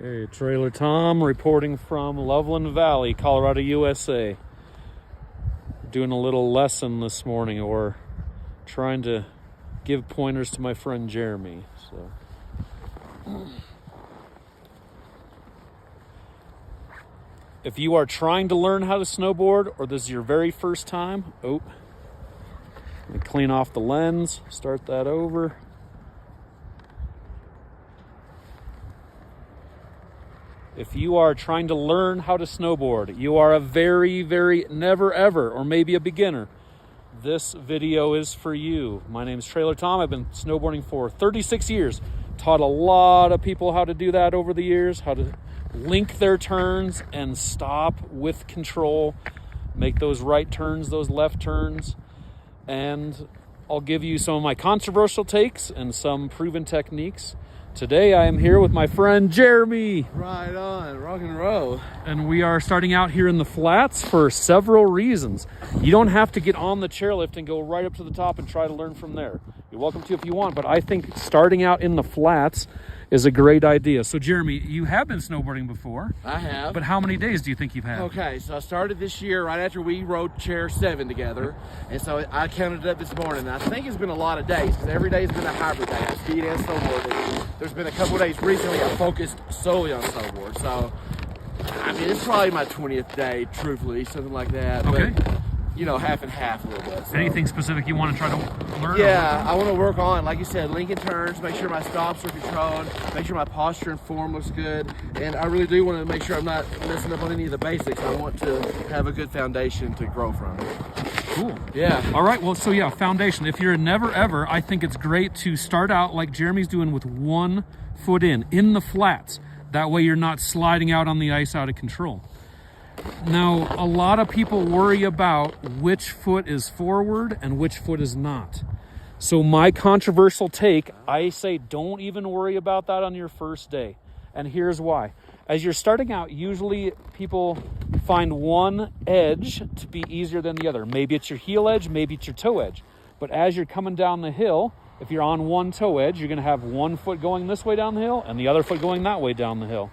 Hey, Trailer Tom reporting from Loveland Valley, Colorado, USA. Doing a little lesson this morning, or trying to give pointers to my friend Jeremy. If you are trying to learn how to snowboard, or this is your very first time, let me clean off the lens, start that over. If you are trying to learn how to snowboard, you are a very never ever, or maybe a beginner, this video is for you. My name is Trailer Tom. I've been snowboarding for 36 years. Taught a lot of people how to do that over the years, how to link their turns and stop with control, make those right turns, those left turns, and I'll give you some of my controversial takes and some proven techniques. Today I am here with my friend Jeremy. Right on, rock and roll. And we are starting out here in the flats for several reasons. You don't have to get on the chairlift and go right up to the top and try to learn from there. You're welcome to if you want, but I think starting out in the flats is a great idea. So Jeremy, you have been snowboarding before. I have. But how many days do you think you've had? Okay, so I started this year right after we rode chair 7 together. And so I counted it up this morning. And I think it's been a lot of days because every day has been a hybrid day. I skied and snowboarded. There's been a couple of days recently I focused solely on snowboard. So, I mean, it's probably my 20th day, truthfully, something like that. Okay. But, you know, half and half a little bit. So. Anything specific you want to try to learn? Yeah, I want to work on, like you said, linking turns, make sure my stops are controlled, make sure my posture and form looks good, and I really do want to make sure I'm not messing up on any of the basics. I want to have a good foundation to grow from. Cool. Yeah. All right, well, so yeah, foundation. If you're a never ever, I think it's great to start out like Jeremy's doing with 1 foot in the flats. That way you're not sliding out on the ice out of control. Now, a lot of people worry about which foot is forward and which foot is not. So my controversial take, I say don't even worry about that on your first day. And here's why. As you're starting out, usually people find one edge to be easier than the other. Maybe it's your heel edge, maybe it's your toe edge. But as you're coming down the hill, if you're on one toe edge, you're going to have one foot going this way down the hill and the other foot going that way down the hill.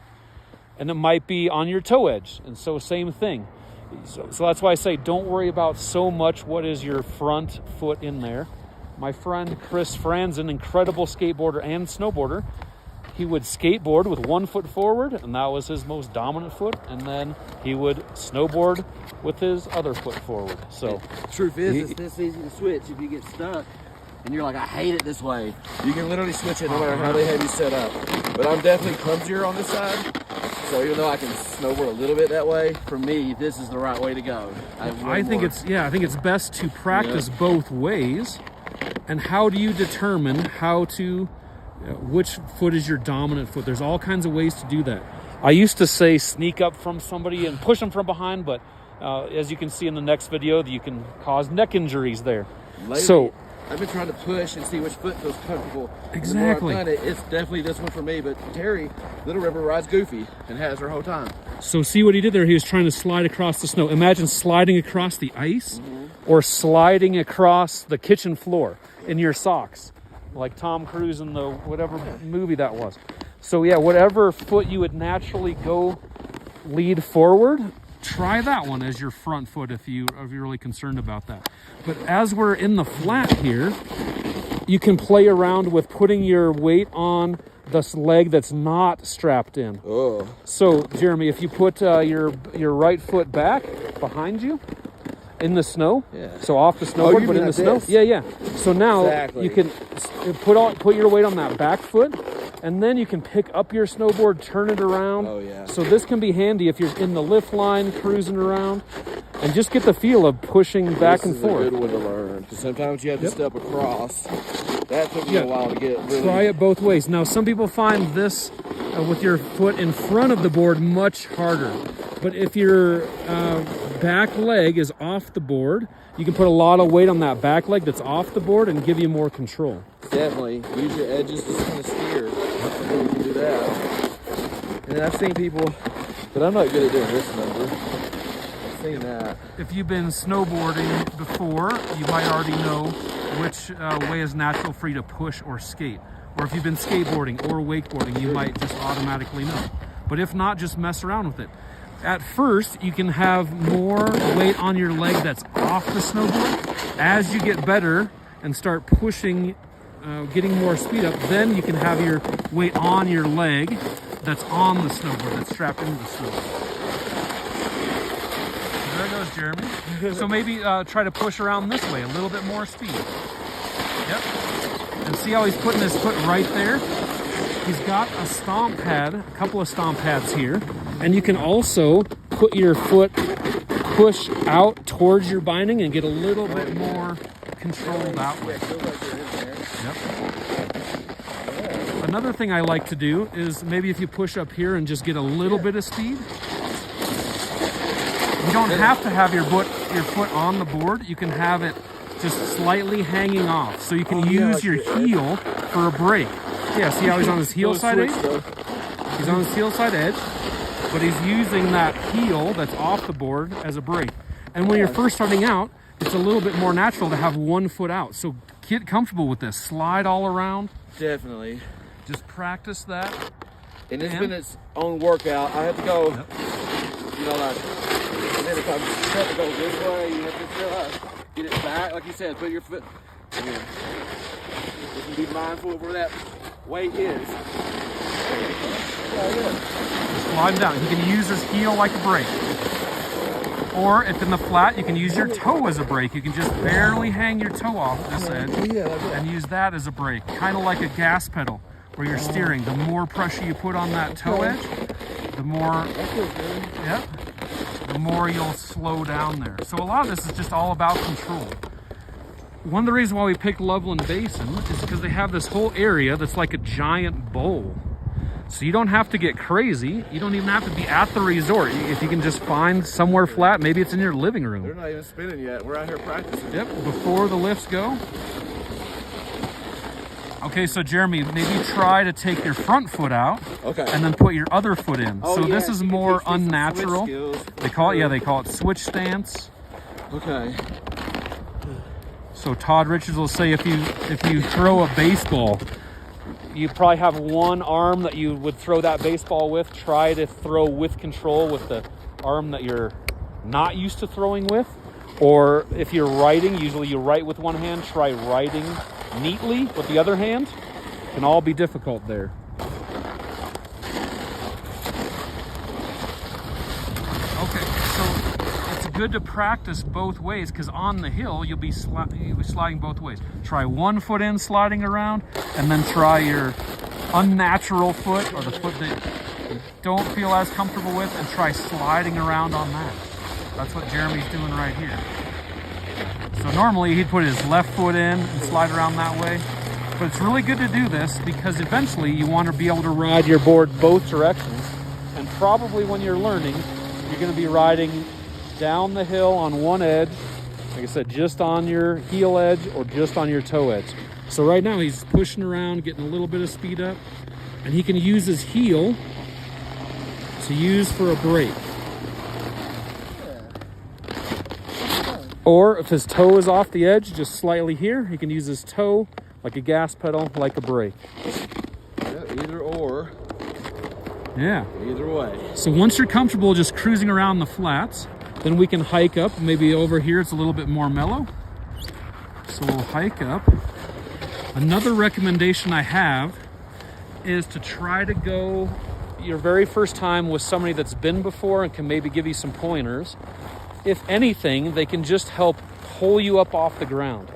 And it might be on your toe edge. And so same thing. So that's why I say don't worry about so much what is your front foot in there. My friend Chris Franzen, incredible skateboarder and snowboarder, he would skateboard with 1 foot forward, and that was his most dominant foot. And then he would snowboard with his other foot forward. So truth is, it's this easy to switch if you get stuck. And you're like, I hate it this way. You can literally switch it no matter how they have you set up. But I'm definitely clumsier on this side. So even though I can snowboard a little bit that way, for me, this is the right way to go. I think it's best to practice both ways. And how do you determine which foot is your dominant foot? There's all kinds of ways to do that. I used to say sneak up from somebody and push them from behind, but as you can see in the next video, you can cause neck injuries there. Lately, so I've been trying to push and see which foot feels comfortable. Exactly. The more I've done it, it's definitely this one for me. But Terry, Little River, rides goofy and has her whole time. So see what he did there? He was trying to slide across the snow. Imagine sliding across the ice or sliding across the kitchen floor in your socks, like Tom Cruise in the whatever movie that was. So yeah, whatever foot you would naturally go lead forward, try that one as your front foot if you're really concerned about that. But as we're in the flat here, you can play around with putting your weight on this leg that's not strapped in. Oh. So Jeremy, if you put your right foot back behind you in the snow, so off the snowboard, but in the snow. Yeah. So now you can put your weight on that back foot, and then you can pick up your snowboard, turn it around. Oh, yeah. So this can be handy if you're in the lift line, cruising around, and just get the feel of pushing back and forth. This is a good one to learn, because sometimes you have to step across. That took me a while to get really... Try it both ways. Now, some people find this with your foot in front of the board much harder. But if your back leg is off the board, you can put a lot of weight on that back leg that's off the board and give you more control. Definitely. Use your edges to kind of steer. You can do that. And then I've seen people, but I'm not good at doing this number. I've seen that. If you've been snowboarding before, you might already know which way is natural for you to push or skate. Or if you've been skateboarding or wakeboarding, you might just automatically know. But if not, just mess around with it. At first, you can have more weight on your leg that's off the snowboard. As you get better and start pushing, getting more speed up, then you can have your weight on your leg that's on the snowboard, that's strapped into the snowboard. There goes Jeremy. So maybe try to push around this way, a little bit more speed. Yep. And see how he's putting his foot right there? He's got a stomp pad, a couple of stomp pads here. And you can also put your foot, push out towards your binding and get a little bit more control that way. Yep. Another thing I like to do is maybe if you push up here and just get a little bit of speed. You don't have to have your foot on the board. You can have it just slightly hanging off. So you can use your heel for a brake. Yeah, see how he's on his heel side edge? He's on his heel side edge, but he's using that heel that's off the board as a brake. And when you're first starting out, it's a little bit more natural to have one foot out. So get comfortable with this. Slide all around. Definitely. Just practice that. And it's been its own workout. I have to go, you know, like, and then if I'm trying to go this way, you have to get it back. Like you said, put your foot. You can be mindful of where that weight is. Slide down. You can use his heel like a brake. Or if in the flat, you can use your toe as a brake. You can just barely hang your toe off this edge and use that as a brake. Kind of like a gas pedal where you're steering. The more pressure you put on that toe edge, the more, the more you'll slow down there. So a lot of this is just all about control. One of the reasons why we picked Loveland Basin is because they have this whole area that's like a giant bowl. So you don't have to get crazy. You don't even have to be at the resort. If you can just find somewhere flat, maybe it's in your living room. They're not even spinning yet. We're out here practicing. Yep, before the lifts go. Okay, so Jeremy, maybe try to take your front foot out, and then put your other foot in. So this is more unnatural. They call it, they call it switch stance. Okay. So Todd Richards will say if you throw a baseball, you probably have one arm that you would throw that baseball with. Try to throw with control with the arm that you're not used to throwing with. Or if you're writing, usually you write with one hand, try writing neatly with the other hand. It can all be difficult there. Okay, so it's good to practice both ways because on the hill you'll be sliding both ways. Try one foot in sliding around and then try your unnatural foot or the foot that you don't feel as comfortable with and try sliding around on that. That's what Jeremy's doing right here. So normally he'd put his left foot in and slide around that way. But it's really good to do this because eventually you want to be able to ride your board both directions. And probably when you're learning, you're going to be riding down the hill on one edge, like I said, just on your heel edge or just on your toe edge. So right now he's pushing around, getting a little bit of speed up, and he can use his heel to use for a brake. Or if his toe is off the edge, just slightly here, he can use his toe like a gas pedal, like a brake. Yeah, either or. Yeah. Either way. So once you're comfortable just cruising around the flats, then we can hike up. Maybe over here it's a little bit more mellow. So we'll hike up. Another recommendation I have is to try to go your very first time with somebody that's been before and can maybe give you some pointers. If anything, they can just help pull you up off the ground.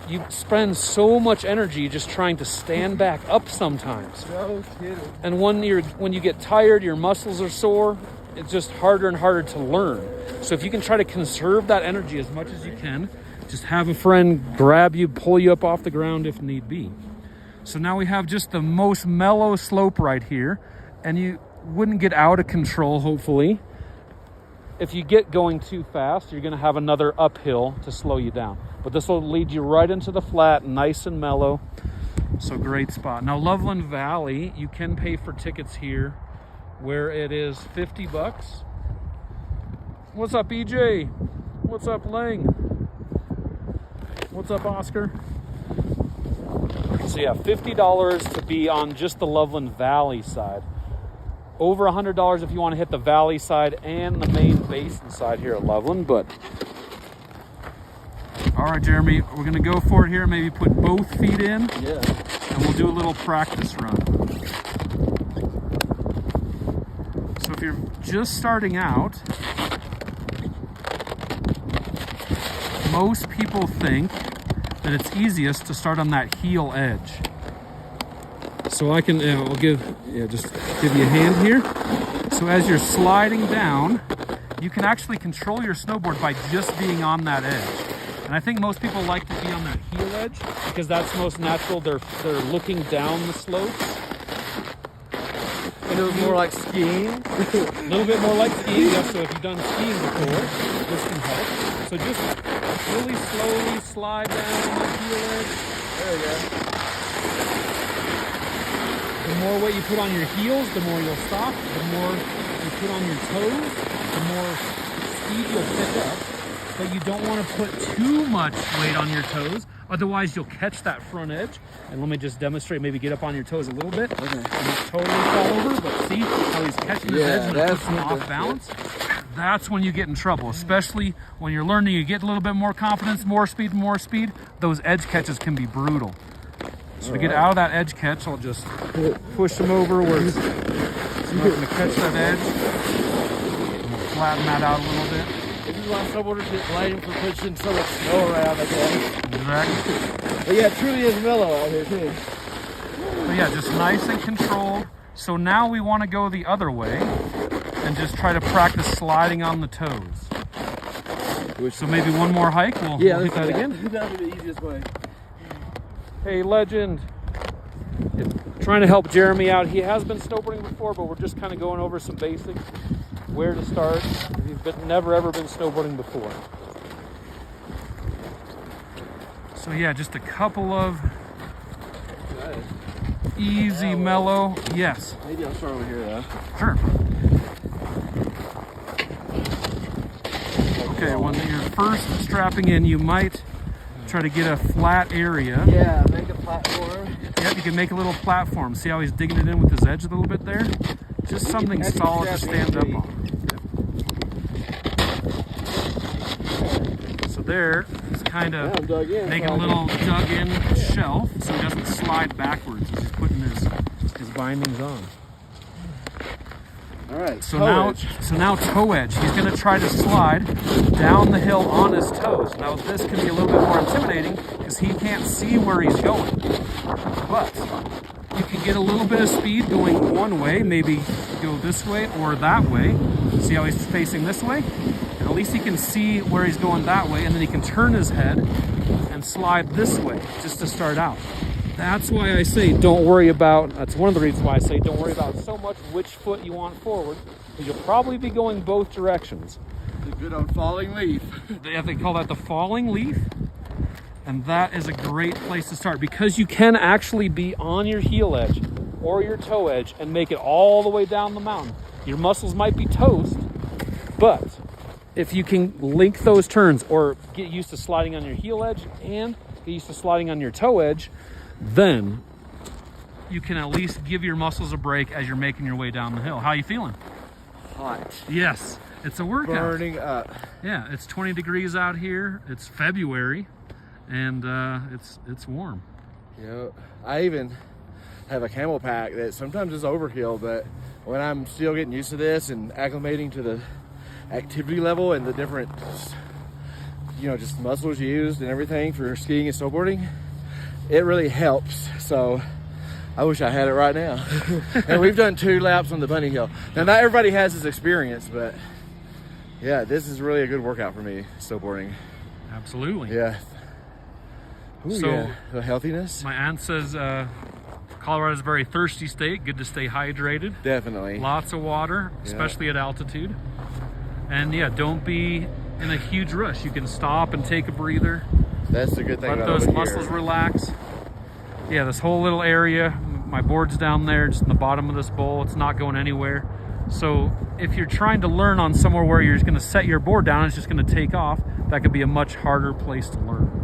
You spend so much energy just trying to stand back up sometimes. No kidding. And when you get tired, your muscles are sore, it's just harder and harder to learn. So if you can try to conserve that energy as much as you can, just have a friend grab you, pull you up off the ground if need be. So now we have just the most mellow slope right here, and you wouldn't get out of control, hopefully. If you get going too fast, you're going to have another uphill to slow you down. But this will lead you right into the flat, nice and mellow. So great spot. Now Loveland Valley, you can pay for tickets here where it is $50. What's up, EJ? What's up, Lang? What's up, Oscar? So yeah, $50 to be on just the Loveland Valley side. over $100 if you want to hit the valley side and the main basin side here at Loveland. But all right, Jeremy, we're gonna go for it here. Maybe put both feet in. Yeah. And we'll do a little practice run. So if you're just starting out, most people think that it's easiest to start on that heel edge. So I can, I'll just give you a hand here. So as you're sliding down, you can actually control your snowboard by just being on that edge. And I think most people like to be on that heel edge because that's most natural. They're looking down the slopes. And it was more like skiing. A little bit more like skiing, yes. So if you've done skiing before, this can help. So just really slowly slide down on the heel edge. There we go. The more weight you put on your heels, the more you'll stop. The more you put on your toes, the more speed you'll pick up. But you don't want to put too much weight on your toes, otherwise you'll catch that front edge. And let me just demonstrate, maybe get up on your toes a little bit. Okay. And not totally fall over, but see how he's catching his edge and it puts him off balance? That's when you get in trouble, especially when you're learning, you get a little bit more confidence, more speed. Those edge catches can be brutal. So to get out of that edge catch, I'll just push him over where it's not going to catch that edge. And we'll flatten that out a little bit. This is why snowboarders get blamed for pushing so much snow around, I guess. Exactly. But yeah, it truly is mellow out here too. But yeah, just nice and controlled. So now we want to go the other way and just try to practice sliding on the toes. So maybe one more hike, we'll hit that again. That'll be the easiest way. Hey, legend. Trying to help Jeremy out. He has been snowboarding before, but we're just kind of going over some basics. Where to start. He's never ever been snowboarding before. So yeah, just a couple of easy, mellow. Yes. Maybe I'll start over here though. Sure. Okay, when you're first strapping in, you might try to get a flat area. Yeah, make a platform. Yep, you can make a little platform. See how he's digging it in with his edge a little bit there? Just something solid to stand up on. So there, he's kind of making a little dug-in shelf so he doesn't slide backwards as he's putting his bindings on. All right. So now toe edge. He's going to try to slide down the hill on his toes. Now this can be a little bit more intimidating because he can't see where he's going. But you can get a little bit of speed going one way, maybe go this way or that way. See how he's facing this way? And at least he can see where he's going that way, and then he can turn his head and slide this way just to start out. That's why I say don't worry about, that's one of the reasons why I say don't worry about so much which foot you want forward, because you'll probably be going both directions. The good old falling leaf. They call that the falling leaf. And that is a great place to start because you can actually be on your heel edge or your toe edge and make it all the way down the mountain. Your muscles might be toast, but if you can link those turns or get used to sliding on your heel edge and get used to sliding on your toe edge, then you can at least give your muscles a break as you're making your way down the hill. How are you feeling? Hot. Yes, it's a workout. Burning up. Yeah, it's 20 degrees out here. It's February. And it's warm. Yeah, I even have a camel pack that sometimes is overkill, but when I'm still getting used to this and acclimating to the activity level and the different, just muscles used and everything for skiing and snowboarding, it really helps. So I wish I had it right now. And we've done 2 laps on the bunny hill. Now, not everybody has this experience, but yeah, this is really a good workout for me, snowboarding. Absolutely. Yeah. Ooh, so yeah. The healthiness. My aunt says Colorado's a very thirsty state. Good to stay hydrated. Definitely. Lots of water, especially at altitude. And yeah, don't be in a huge rush. You can stop and take a breather. That's the good thing about about those muscles relax. Yeah, this whole little area, my board's down there, just in the bottom of this bowl. It's not going anywhere. So if you're trying to learn on somewhere where you're just going to set your board down, it's just going to take off, that could be a much harder place to learn.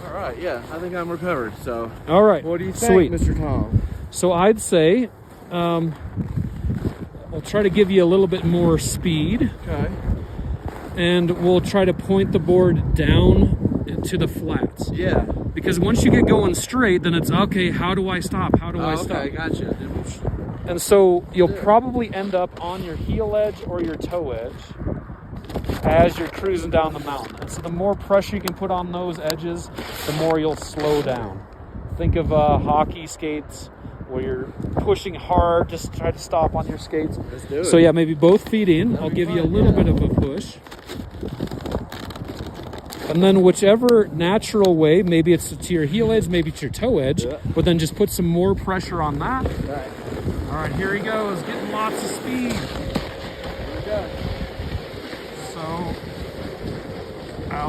All right, yeah, I think I'm recovered. So, all right, what do you think, sweet. Mr. Tom? So I'd say I'll try to give you a little bit more speed. Okay. And we'll try to point the board down to the flats. Yeah. Because once you get going straight, then it's, okay, how do I stop? How do I stop? Okay, gotcha. And so you'll probably end up on your heel edge or your toe edge as you're cruising down the mountain. And so the more pressure you can put on those edges, the more you'll slow down. Think of hockey skates where you're pushing hard just to try to stop on your skates. Let's do it. So yeah, maybe both feet in. I'll give you a little bit of a push. And then whichever natural way, maybe it's to your heel edge, maybe it's your toe edge, but then just put some more pressure on that. All right, here he goes, getting lots of speed. Here we go. So,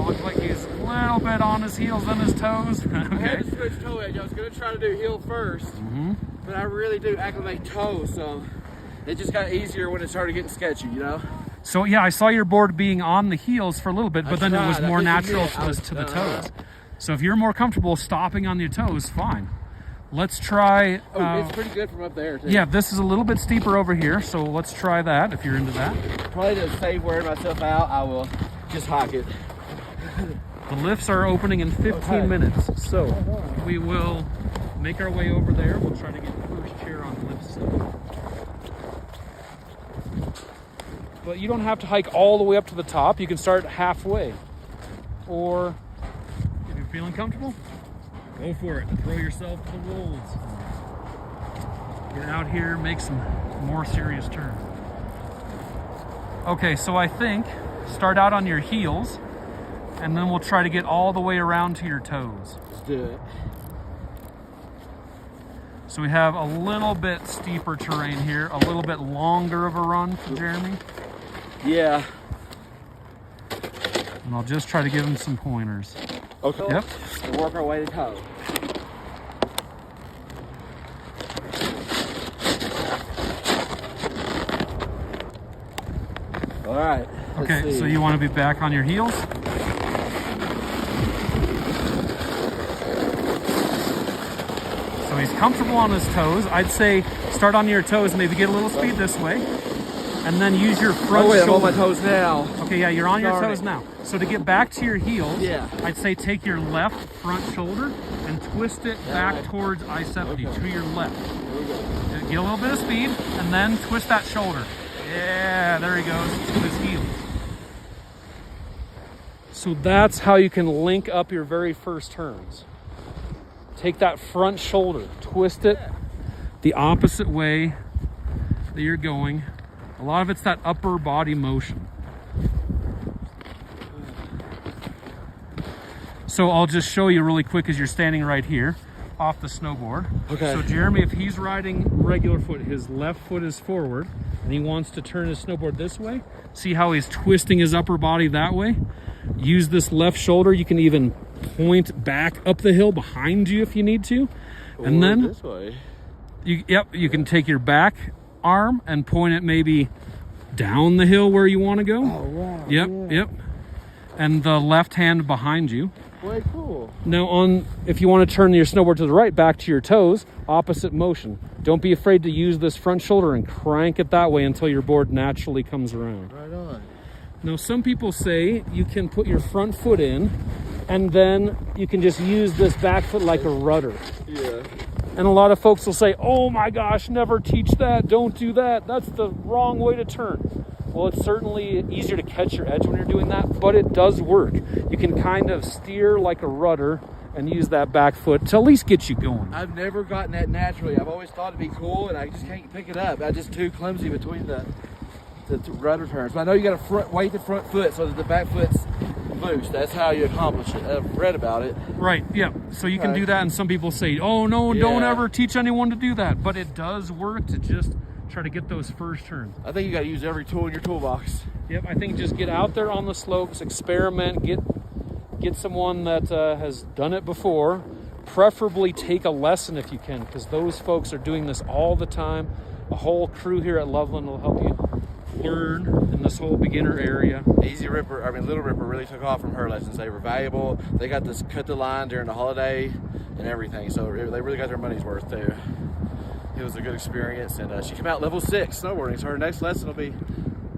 looks like he's a little bit on his heels and his toes. I Okay. had to switch toe edge. I was going to try to do heel first, but I really do acclimate toes, so it just got easier when it started getting sketchy, you know? So yeah, I saw your board being on the heels for a little bit, but then it was tried. I more think you natural did. to the toes. So if you're more comfortable stopping on your toes, fine. Let's try. It's pretty good from up there, too. Yeah, this is a little bit steeper over here, so let's try that if you're into that. Probably to save wearing myself out, I will just hike it. The lifts are opening in 15 minutes, so we will make our way over there. We'll try to get the first chair on the lift side. But you don't have to hike all the way up to the top. You can start halfway. Or if you're feeling comfortable, go for it. Throw yourself to the wolves. Get out here, make some more serious turns. Okay, so I think start out on your heels, and then we'll try to get all the way around to your toes. Let's do it. So we have a little bit steeper terrain here, a little bit longer of a run for Jeremy. Yeah. And I'll just try to give him some pointers. Okay. Yep. We'll work our way to toe. All right. Okay, so you want to be back on your heels. So he's comfortable on his toes. I'd say start on your toes, maybe get a little speed this way. And then use your front I'm shoulder. on my toes now. Okay, yeah, you're on your Darn toes it. now. So to get back to your heels, Yeah. I'd say take your left front shoulder and twist it back towards I-70 to your left. Get a little bit of speed and then twist that shoulder. Yeah, there he goes to his heels. So that's how you can link up your very first turns. Take that front shoulder, twist it the opposite way that you're going. A lot of it's that upper body motion. So I'll just show you really quick as you're standing right here off the snowboard. Okay. So Jeremy, if he's riding regular foot, his left foot is forward and he wants to turn his snowboard this way. See how he's twisting his upper body that way? Use this left shoulder. You can even point back up the hill behind you if you need to. And then this way. you can take your back arm and point it maybe down the hill where you want to go. Oh, wow. Yep. And the left hand behind you. Way cool. Now if you want to turn your snowboard to the right, back to your toes, opposite motion. Don't be afraid to use this front shoulder and crank it that way until your board naturally comes around. Right on. Now some people say you can put your front foot in and then you can just use this back foot like a rudder. Yeah. And a lot of folks will say, oh my gosh, never teach that, don't do that, that's the wrong way to turn. Well, it's certainly easier to catch your edge when you're doing that, but it does work. You can kind of steer like a rudder and use that back foot to at least get you going. I've never gotten that naturally. I've always thought it'd be cool, and I just can't pick it up. I'm just too clumsy between the rudder turns. But I know you got to weight the front foot so that the back foot's loose. That's how you accomplish it. I've read about it. Right, yeah. So you can do that, and some people say, oh no, don't ever teach anyone to do that. But it does work to just try to get those first turns. I think you got to use every tool in your toolbox. Yep, I think just get out there on the slopes, experiment, get someone that has done it before. Preferably take a lesson if you can, because those folks are doing this all the time. A whole crew here at Loveland will help you learn in this whole beginner area. Little Ripper really took off from her lessons. They were valuable. They got to cut the line during the holiday and everything, so they really got their money's worth too. it was a good experience. And she came out level 6 snowboarding, so her next lesson will be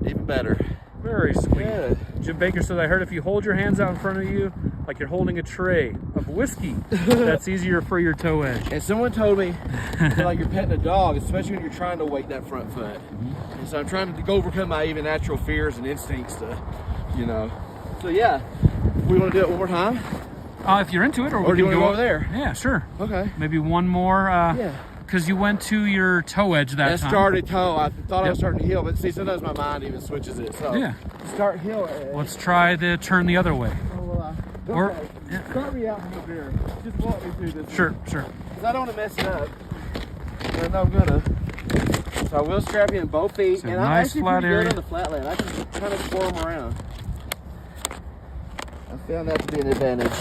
even better. Very sweet. Yeah. Jim Baker said, I heard if you hold your hands out in front of you like you're holding a tray of whiskey, that's easier for your toe edge. And someone told me that, like you're petting a dog, especially when you're trying to wake that front foot. And so I'm trying to overcome my even natural fears and instincts to, you know. So yeah, we want to do it one more time? If you're into it, or do we you can want to go go over there? Yeah, sure. Okay. Maybe one more. Yeah. Because you went to your toe edge that time. Started toe. I thought I was starting to heel, but see, sometimes my mind even switches it. So yeah. Start heel edge. Let's try to turn the other way. Oh, well, Or yeah. Start me out from up here. Just walk me through this. Sure, sure. Because I don't want to mess it up. And I'm gonna. So I will strap you in both feet. So and nice I'm actually flat pretty area. good on the flat land. I can kind of twirl them around. I found that to be an advantage.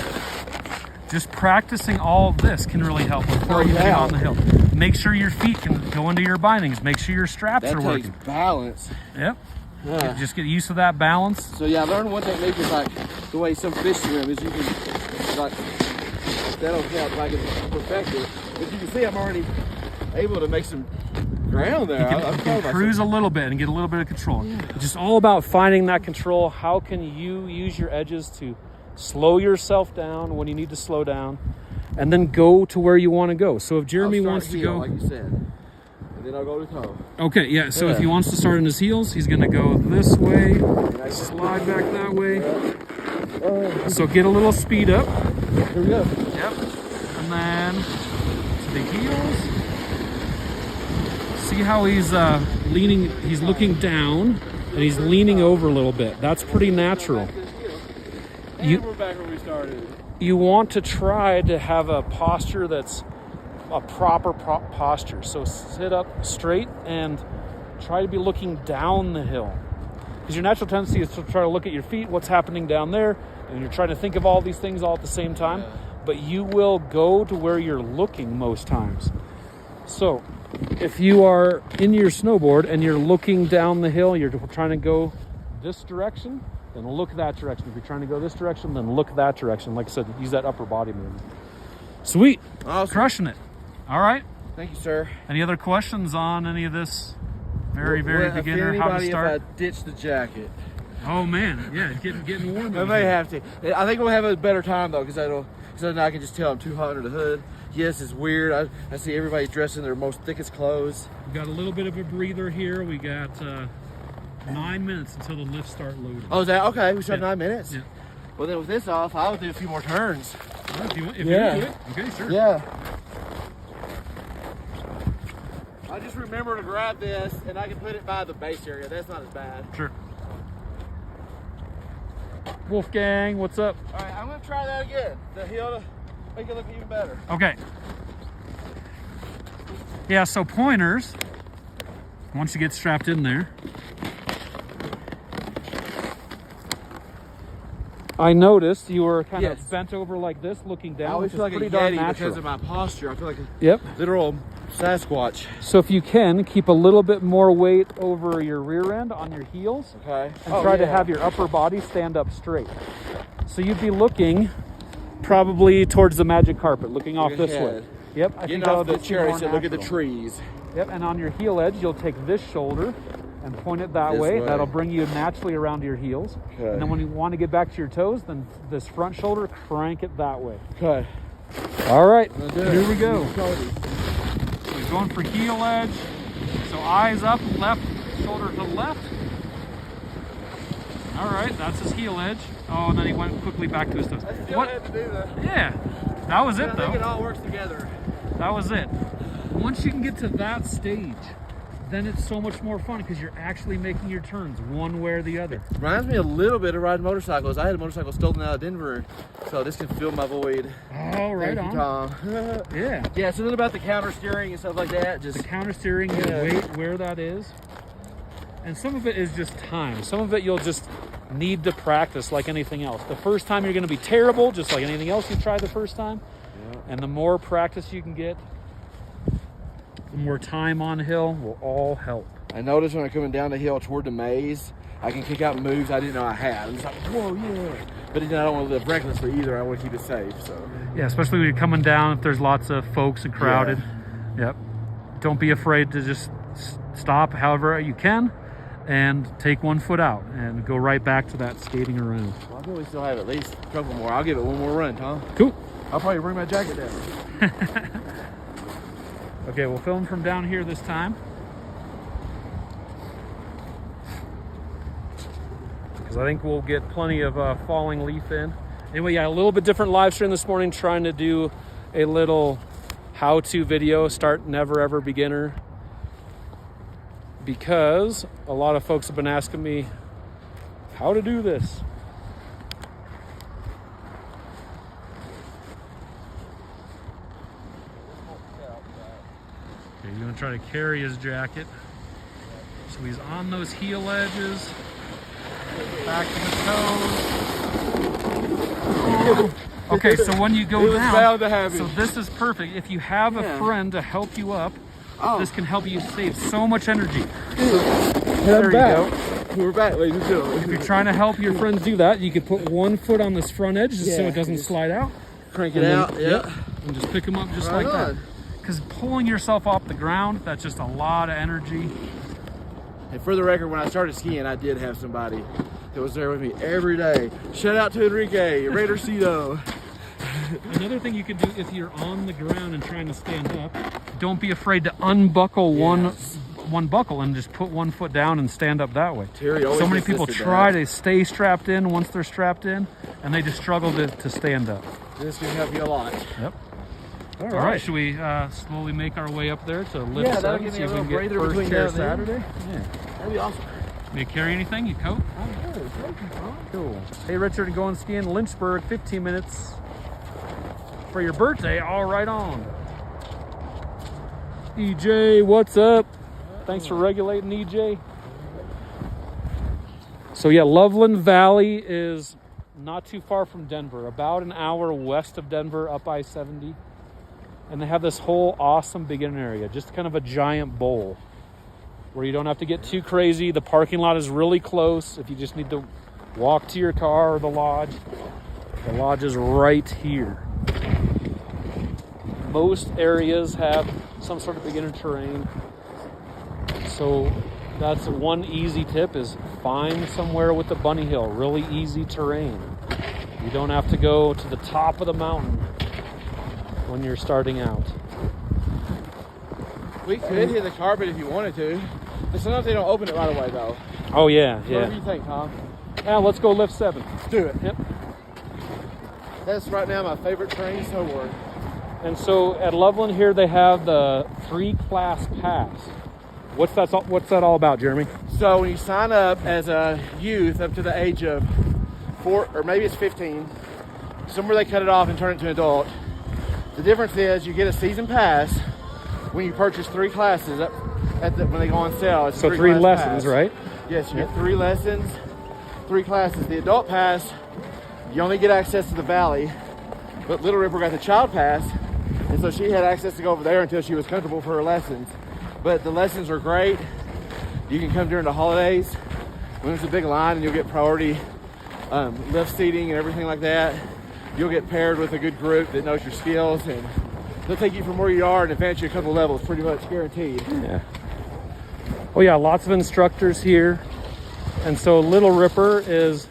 Just practicing all of this can really help before you get on the hill. Make sure your feet can go into your bindings. Make sure your straps are working. That takes balance. Yep. Yeah. Just get used to that balance. So yeah, I learned one technique is like the way some fish swim is you can like that'll help if I can perfect it. But you can see I'm already able to make some ground there. You can cruise a little bit and get a little bit of control. Yeah. It's just all about finding that control. How can you use your edges to slow yourself down when you need to slow down, and then go to where you want to go. So if Jeremy wants to go, like you said, and then I'll go to toe. Okay, yeah. So if he wants to start in his heels, he's going to go this way, slide back that way. So get a little speed up. Here we go. Yep. And then to the heels. See how he's leaning? He's looking down, and he's leaning over a little bit. That's pretty natural. We're back where we started. You want to try to have a posture that's a proper posture. So sit up straight and try to be looking down the hill. Because your natural tendency is to try to look at your feet, what's happening down there, and you're trying to think of all these things all at the same time. Yeah. But you will go to where you're looking most times. So if you are in your snowboard and you're looking down the hill, you're trying to go this direction, then look that direction. If you're trying to go this direction, then look that direction. Like I said, use that upper body movement. Sweet. Awesome. Crushing it. All right. Thank you, sir. Any other questions on any of this? Very beginner, how to start? If I ditch the jacket. Oh, man. Yeah, getting warm. I may have to. I think we'll have a better time, though, because then I can just tell I'm too hot under the hood. Yes, it's weird. I see everybody dressed in their most thickest clothes. We got a little bit of a breather here. We got 9 minutes until the lifts start loading. Oh, is that okay? We start 9 minutes? Yeah. Well, then with this off, I'll do a few more turns. Right, if you do it. Okay, sure. Yeah. I just remember to grab this, and I can put it by the base area. That's not as bad. Sure. Wolfgang, what's up? All right, I'm going to try that again. The heel to make it look even better. Okay. Yeah, so pointers, once you get strapped in there. I noticed you were kind of bent over like this, looking down. I always feel like a Yeti because of my posture. I feel like a literal Sasquatch. So if you can, keep a little bit more weight over your rear end on your heels. Okay. And try to have your upper body stand up straight. So you'd be looking probably towards the magic carpet, looking off this way. Yep. I think off the chair, so look at the trees. Yep, and on your heel edge, you'll take this shoulder and point it that way. That'll bring you naturally around your heels. Okay. And then when you want to get back to your toes, then this front shoulder, crank it that way. Okay. All right, here we go. He's going for heel edge. So eyes up, left shoulder to left. All right, that's his heel edge. Oh, and then he went quickly back to his toes. I still had to do that. Yeah, that was it though. I think it all works together. That was it. Once you can get to that stage, then it's so much more fun because you're actually making your turns one way or the other. Reminds me a little bit of riding motorcycles. I had a motorcycle stolen out of Denver, so this can fill my void. Oh, right on. Tom. Yeah. Yeah, something about the counter steering and stuff like that. Just the counter steering, you wait where that is. And some of it is just time. Some of it you'll just need to practice like anything else. The first time you're going to be terrible, just like anything else you try the first time. Yeah. And the more practice you can get, the more time on hill will all help. I noticed when I'm coming down the hill toward the maze, I can kick out moves I didn't know I had. I'm just like, whoa, yeah. But then I don't want to live recklessly either. I want to keep it safe. So yeah, especially when you're coming down, if there's lots of folks and crowded. Yeah. Yep. don't be afraid to just stop however you can and take one foot out and go right back to that skating around. Well, I probably still have at least a couple more. I'll give it one more run, Tom. Cool. I'll probably bring my jacket down. Okay, we'll film from down here this time. Because I think we'll get plenty of falling leaf in. Anyway, yeah, a little bit different live stream this morning, trying to do a little how-to video, start never ever beginner. Because a lot of folks have been asking me how to do this. Okay, you're gonna try to carry his jacket. So he's on those heel edges, back to the toes. Okay, so when you go down, so this is perfect. If you have a friend to help you up, this can help you save so much energy. There you go. We're back, ladies and gentlemen. If you're trying to help your friends do that, you can put one foot on this front edge just so it doesn't slide out. Crank it out, and just pick them up just like that. Because pulling yourself off the ground, that's just a lot of energy. And for the record, when I started skiing, I did have somebody that was there with me every day. Shout out to Enrique, Raidercito. Another thing you can do if you're on the ground and trying to stand up, don't be afraid to unbuckle one buckle and just put one foot down and stand up that way. So many people try to stay strapped in once they're strapped in, and they just struggle to stand up. This can help you a lot. Yep. All right, should we slowly make our way up there to lift 7, see if we can get first chair Saturday? Yeah. That'd be awesome. You carry anything? You coat? I'm good. Thank you, Tom. Cool. Hey, Richard, going skiing Lynchburg, 15 minutes for your birthday. All right on. EJ, what's up? Thanks for regulating, EJ. So yeah, Loveland Valley is not too far from Denver, about an hour west of Denver, up I-70. And they have this whole awesome beginner area, just kind of a giant bowl where you don't have to get too crazy. The parking lot is really close if you just need to walk to your car or the lodge. The lodge is right here. Most areas have some sort of beginner terrain. So that's one easy tip, is find somewhere with the bunny hill, really easy terrain. You don't have to go to the top of the mountain when you're starting out. We could hit the carpet if you wanted to, but sometimes they don't open it right away though. Oh yeah, What do you think, Tom? Yeah, let's go lift 7. Let's do it. Yep. That's right now my favorite terrain snowboard. And so at Loveland here, they have the 3-class pass. What's that all about, Jeremy? So when you sign up as a youth up to the age of 4, or maybe it's 15, somewhere they cut it off and turn it to an adult. The difference is you get a season pass when you purchase 3 classes when they go on sale. It's so 3 lessons, pass. right? Yes, you get 3 lessons, 3 classes. The adult pass, you only get access to the valley, but Little Ripper got the child pass, and so she had access to go over there until she was comfortable for her lessons. But the lessons are great. You can come during the holidays when there's a big line, and you'll get priority lift seating and everything like that. You'll get paired with a good group that knows your skills, and they'll take you from where you are and advance you a couple levels, pretty much guaranteed. Yeah. Oh yeah, lots of instructors here. And so Little Ripper is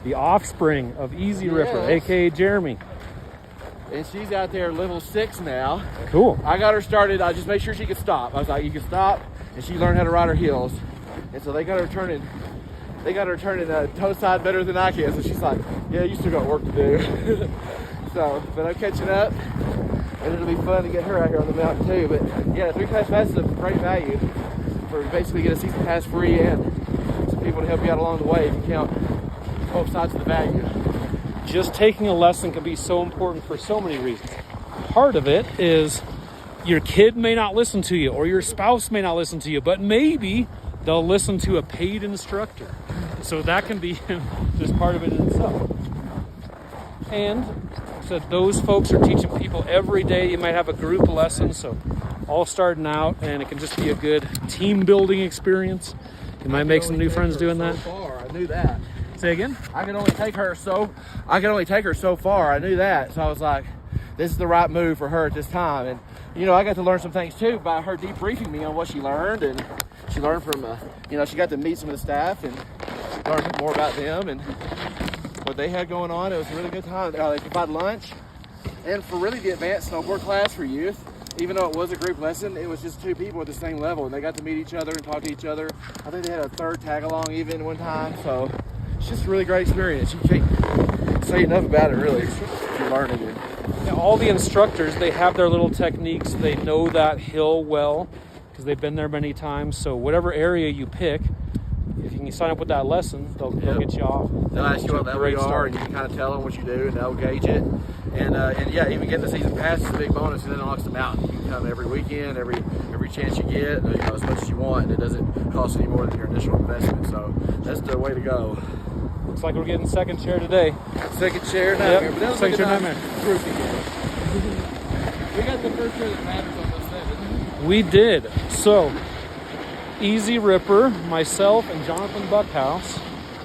the offspring of Easy Ripper, aka Jeremy. And she's out there level 6 now. Cool. I got her started, I just made sure she could stop. I was like, you can stop, and she learned how to ride her heels. And so they got her turning toe side better than I can. So she's like, yeah, you still got work to do. So, but I'm catching up, and it'll be fun to get her out here on the mountain too. But yeah, 3-class pass is a great value for basically get a season pass free and some people to help you out along the way if you count both sides of the value. Just taking a lesson can be so important for so many reasons. Part of it is your kid may not listen to you, or your spouse may not listen to you, but maybe they'll listen to a paid instructor. So that can be just part of it in itself. And so those folks are teaching people every day. You might have a group lesson, so all starting out, and it can just be a good team building experience. You might make some new friends doing that. I knew that. Say again? I can only take her so far. I knew that. So I was like, this is the right move for her at this time. And, you know, I got to learn some things too by her debriefing me on what she learned. And she learned from, you know, she got to meet some of the staff and learn more about them and what they had going on. It was a really good time. They provide lunch. And for really the advanced snowboard class for youth, even though it was a group lesson, it was just 2 people at the same level, and they got to meet each other and talk to each other. I think they had a 3rd tag along even one time, so it's just a really great experience. You can't say enough about it, really, if you're learning it. Yeah, all the instructors, they have their little techniques. They know that hill well because they've been there many times. So whatever area you pick, if you can sign up with that lesson, they'll get you off. They'll ask you what level you are, and you can kind of tell them what you do, and they'll gauge it. And yeah, even getting the season pass is a big bonus, because it unlocks the mountain. You can come every weekend, every chance you get, you know, as much as you want, and it doesn't cost any more than your initial investment. So that's the way to go. Looks like we're getting second chair today. Second chair nightmare. Yep. But that was Second chair like a nightmare. group again. We got the first chair that matters on this set, didn't we? We did. So, Easy Ripper, myself, and Jonathan Buckhouse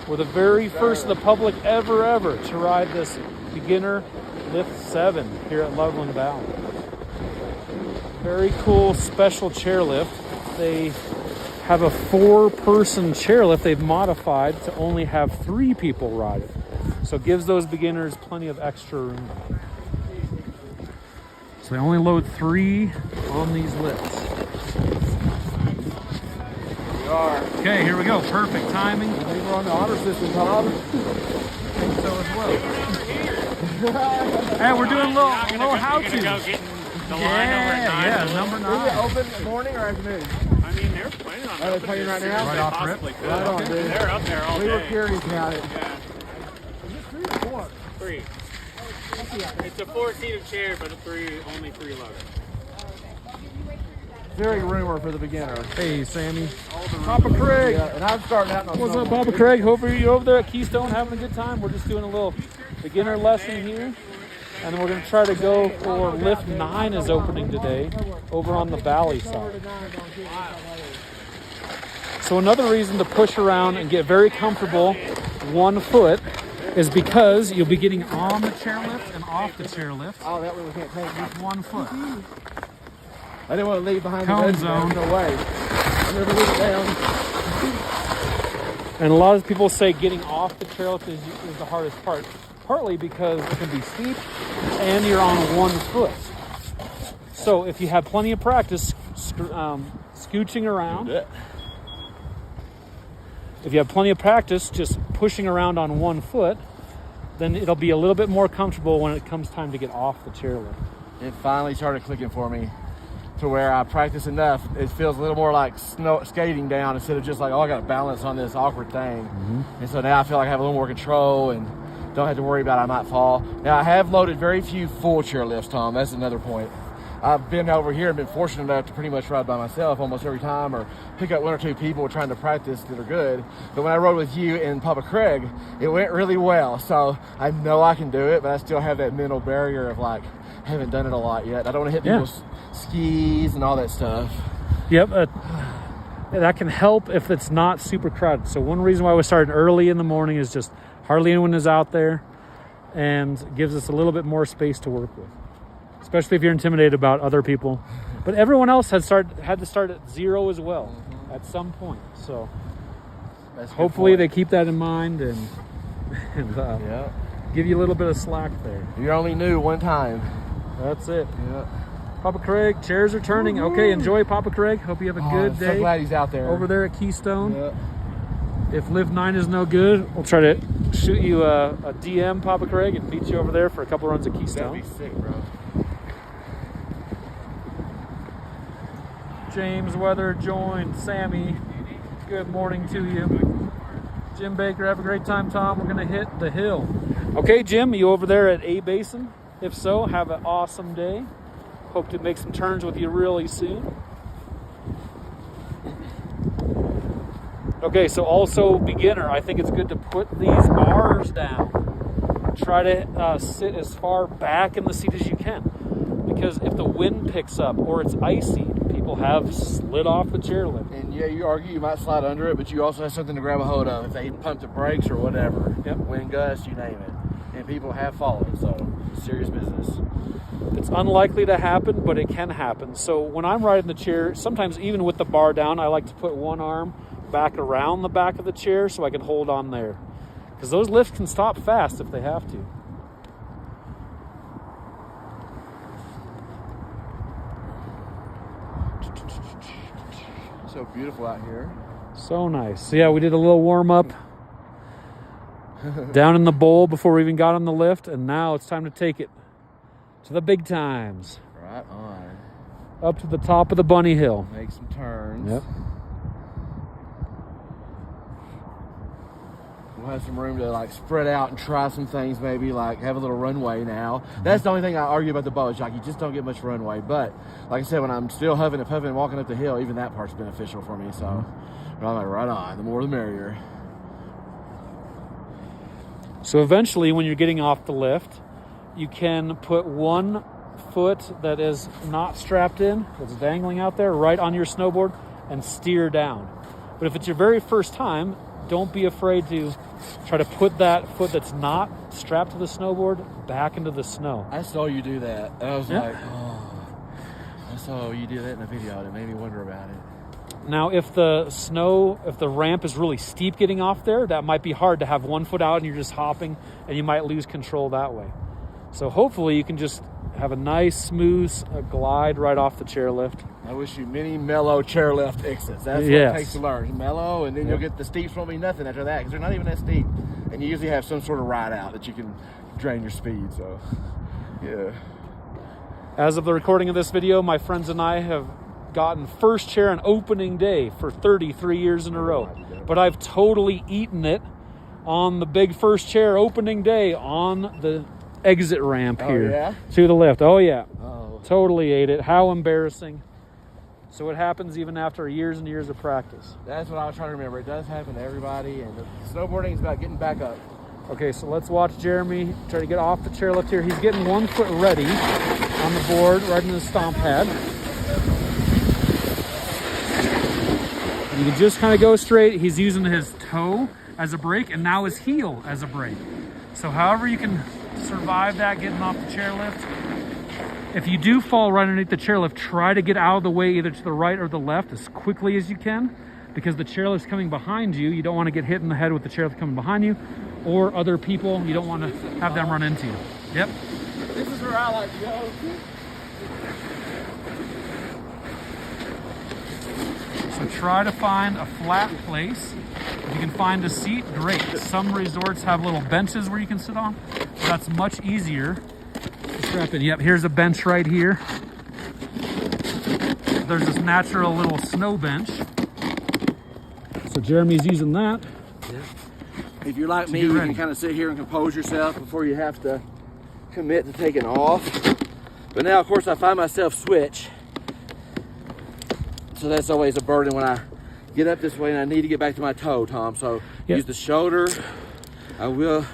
were the very first of the public ever to ride this beginner Lift 7 here at Loveland Valley. Very cool special chairlift. They have a 4-person chairlift they've modified to only have 3 people ride it. So it gives those beginners plenty of extra room. So they only load 3 on these lifts. We are. Okay, here we go. Perfect timing. I think we're on the honor system, Tom. I think so as well. Hey, we're doing a little how-to. Yeah, number 9. Is it open morning or afternoon? I mean, they're planning on Are they playing right now? Right off rip. possibly could. Right on, dude. They're up there all We day. were curious about it. Yeah. Is it 3 or 4? 3. It's a 4-seater chair, but only 3 loaders. Very rumor for the beginner. Hey, Sammy. Papa Craig. Yeah, and I'm starting out on What's up, snowboard. Papa Craig? Hope you're over there at Keystone having a good time. We're just doing a little beginner lesson here. And then we're going to try to go for Lift 9 is opening today over on the valley side. So another reason to push around and get very comfortable 1 foot is because you'll be getting on the chairlift and off the chairlift Oh, that way we can't take you. with 1 foot. I didn't want to leave behind Cone the bed. zone. No way. I never leave it down. And a lot of people say getting off the chairlift is the hardest part. Partly because it can be steep and you're on 1 foot. So if you have plenty of practice scooching around, if you have plenty of practice just pushing around on 1 foot, then it'll be a little bit more comfortable when it comes time to get off the chairlift. It finally started clicking for me to where I practice enough. It feels a little more like skating down instead of just like, oh, I got to balance on this awkward thing. And so now I feel like I have a little more control and don't have to worry about I might fall. Now, I have loaded very few full chair lifts, Tom. That's another point. I've been over here and been fortunate enough to pretty much ride by myself almost every time, or pick up 1 or 2 people trying to practice that are good. But when I rode with you and Papa Craig, it went really well. So I know I can do it, but I still have that mental barrier of like, haven't done it a lot yet. I don't want to hit people's skis and all that stuff. Yep, that can help if it's not super crowded. So one reason why we started early in the morning is just hardly anyone is out there and gives us a little bit more space to work with, especially if you're intimidated about other people. But everyone else had to start at 0 as well at some point. So hopefully they keep that in mind and give you a little bit of slack there. You're only new 1 time. That's it. Yeah. Papa Craig, chairs are turning. Okay, enjoy, Papa Craig. Hope you have a good day. So glad he's out there. Over there at Keystone. Yeah. If Lift 9 is no good, we'll try to shoot you a DM, Papa Craig, and meet you over there for a couple runs at Keystone. That'd be sick, bro. James Weather joined. Sammy, good morning to you. Jim Baker, have a great time, Tom. We're going to hit the hill. Okay, Jim, you over there at A Basin? If so, have an awesome day. Hope to make some turns with you really soon. Okay, so also beginner, I think it's good to put these bars down. Try to sit as far back in the seat as you can. Because if the wind picks up or it's icy, people have slid off the chairlift. And yeah, you argue you might slide under it, but you also have something to grab a hold of if they pump the brakes or whatever. Yep. Wind gust, you name it. and people have fallen, so serious business. It's unlikely to happen, but it can happen. So when I'm riding the chair, sometimes even with the bar down, I like to put one arm back around the back of the chair so I can hold on there. Because those lifts can stop fast if they have to. So beautiful out here. So nice. So yeah, we did a little warm up down in the bowl before we even got on the lift, and now it's time to take it to the big times. Right on. Up to the top of the bunny hill. Make some turns. Yep. We'll have some room to like spread out and try some things, maybe like have a little runway now. That's the only thing I argue about the boat, is like you just don't get much runway. But like I said, when I'm still huffing and puffing and walking up the hill, even that part's beneficial for me. So I'm like, right on, the more the merrier. So eventually when you're getting off the lift, you can put one foot that is not strapped in, that's dangling out there, right on your snowboard and steer down. But if it's your very first time, don't be afraid to try to put that foot that's not strapped to the snowboard back into the snow. I saw you do that. I was like, oh, I saw you do that in a video, and it made me wonder about it. Now, if the ramp is really steep getting off there, that might be hard to have one foot out and you're just hopping, and you might lose control that way. So hopefully you can just have a nice, smooth glide right off the chairlift. I wish you many mellow chairlift exits. That's what it takes to learn. Mellow, and then you'll get the steeps won't be nothing after that, because they're not even that steep. And you usually have some sort of ride out that you can drain your speed, so yeah. As of the recording of this video, my friends and I have gotten first chair on opening day for 33 years in a row. But I've totally eaten it on the big first chair opening day on the exit ramp here to the lift. Oh yeah. Totally ate it. How embarrassing. So it happens even after years and years of practice. That's what I was trying to remember. It does happen to everybody, and snowboarding is about getting back up. Okay, so let's watch Jeremy try to get off the chairlift here. He's getting one foot ready on the board, right in the stomp pad. You can just kind of go straight. He's using his toe as a brake and now his heel as a brake. So however you can survive that getting off the chairlift. If you do fall right underneath the chairlift, try to get out of the way either to the right or the left as quickly as you can, because the chairlift's coming behind you. You don't want to get hit in the head with the chairlift coming behind you, or other people. You don't want to have them run into you. Yep. This is where I like to go. So try to find a flat place. If you can find a seat, great. Some resorts have little benches where you can sit on. That's much easier to strap in. Yep, here's a bench right here. There's this natural little snow bench. So Jeremy's using that. If you're like me, you can kind of sit here and compose yourself before you have to commit to taking off. But now, of course, I find myself switch. So that's always a burden when I get up this way and I need to get back to my toe, Tom. So use the shoulder. I will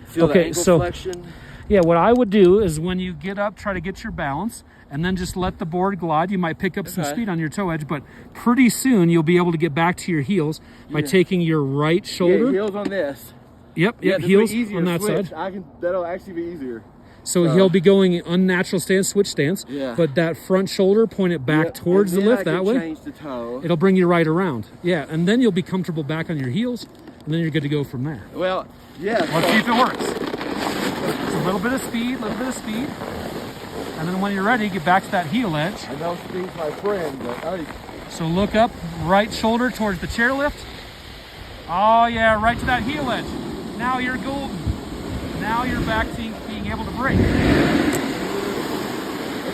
feel the ankle flexion. Yeah, what I would do is when you get up, try to get your balance and then just let the board glide. You might pick up some speed on your toe edge, but pretty soon you'll be able to get back to your heels by taking your right shoulder. Yeah, heels on this. Yep, heels on that side. That'll actually be easier. So he'll be going unnatural stance, switch stance, but that front shoulder, point it back towards the lift that way. Change the toe. It'll bring you right around. Yeah, and then you'll be comfortable back on your heels, and then you're good to go from there. Well, yeah. Let's see if it works. Just a little bit of speed, and then when you're ready, get back to that heel edge. I know speed's my friend, but so look up, right shoulder towards the chairlift. Oh yeah, right to that heel edge. Now you're golden. Now you're back to being able to brake. And